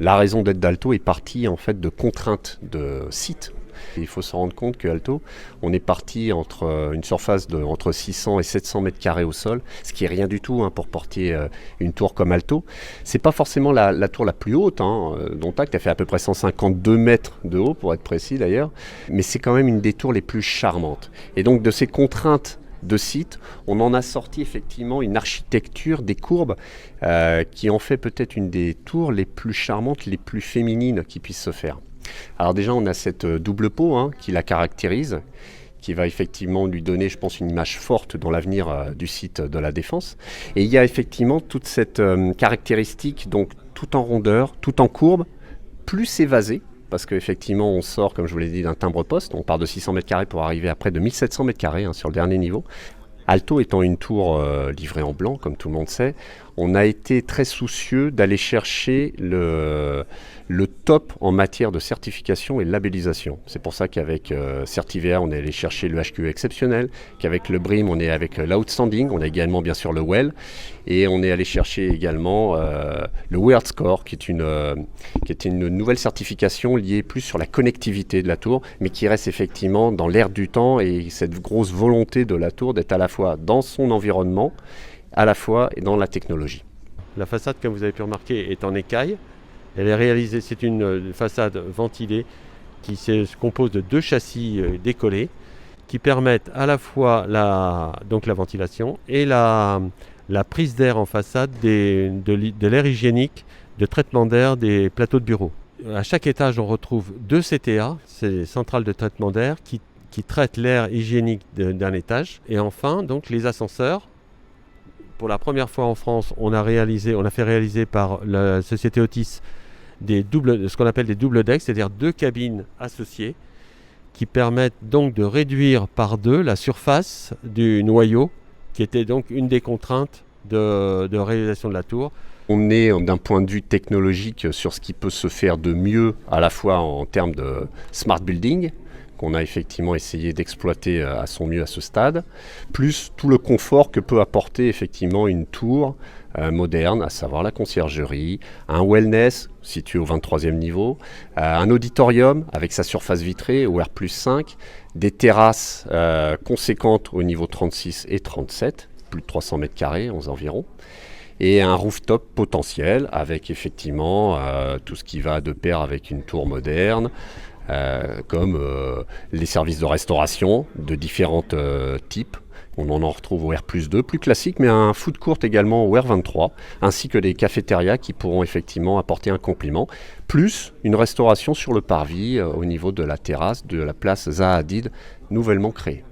La raison d'être d'Alto est partie en fait de contraintes de site. Il faut se rendre compte que Alto, on est parti entre une surface de entre 600 et 700 mètres carrés au sol, ce qui est rien du tout pour porter une tour comme Alto. C'est pas forcément la tour la plus haute, dont acte, elle fait à peu près 152 mètres de haut pour être précis d'ailleurs, mais c'est quand même une des tours les plus charmantes. Et donc de ces contraintes de site, on en a sorti effectivement une architecture des courbes qui en fait peut-être une des tours les plus charmantes, les plus féminines qui puissent se faire. Alors déjà, on a cette double peau qui la caractérise, qui va effectivement lui donner, je pense, une image forte dans l'avenir du site de la Défense. Et il y a effectivement toute cette caractéristique, donc tout en rondeur, tout en courbe, plus évasée, parce qu'effectivement, on sort, comme je vous l'ai dit, d'un timbre-poste. On part de 600 mètres carrés pour arriver à près de 1700 mètres carrés sur le dernier niveau. Alto étant une tour livrée en blanc, comme tout le monde sait, on a été très soucieux d'aller chercher le top en matière de certification et de labellisation. C'est pour ça qu'avec Certivea, on est allé chercher le HQE exceptionnel, qu'avec le BREEAM, on est avec l'Outstanding, on a également bien sûr le WELL, et on est allé chercher également le Weird Score, qui est une nouvelle certification liée plus sur la connectivité de la tour, mais qui reste effectivement dans l'air du temps et cette grosse volonté de la tour d'être à la fois dans son environnement, à la fois et dans la technologie. La façade, comme vous avez pu remarquer, est en écaille. Elle est réalisée, c'est une façade ventilée qui se compose de 2 châssis décollés qui permettent à la fois la ventilation et la prise d'air en façade de l'air hygiénique, de traitement d'air des plateaux de bureau. À chaque étage, on retrouve 2 CTA, c'est centrales de traitement d'air qui traitent l'air hygiénique d'un étage. Et enfin, donc, les ascenseurs. Pour la première fois en France, on a fait réaliser par la société Otis ce qu'on appelle des double decks, c'est-à-dire 2 cabines associées qui permettent donc de réduire par 2 la surface du noyau, qui était donc une des contraintes de réalisation de la tour. On est d'un point de vue technologique sur ce qui peut se faire de mieux, à la fois en termes de smart building, qu'on a effectivement essayé d'exploiter à son mieux à ce stade, plus tout le confort que peut apporter effectivement une tour moderne, à savoir la conciergerie, un wellness situé au 23e niveau, un auditorium avec sa surface vitrée au R+5, des terrasses conséquentes au niveau 36 et 37, plus de 300 mètres carrés environ, et un rooftop potentiel avec effectivement tout ce qui va de pair avec une tour moderne, comme les services de restauration de différents types. On en retrouve au R+2, plus classique, mais un food court également au R23, ainsi que des cafétérias qui pourront effectivement apporter un complément, plus une restauration sur le parvis au niveau de la terrasse de la place Zaha Hadid, nouvellement créée.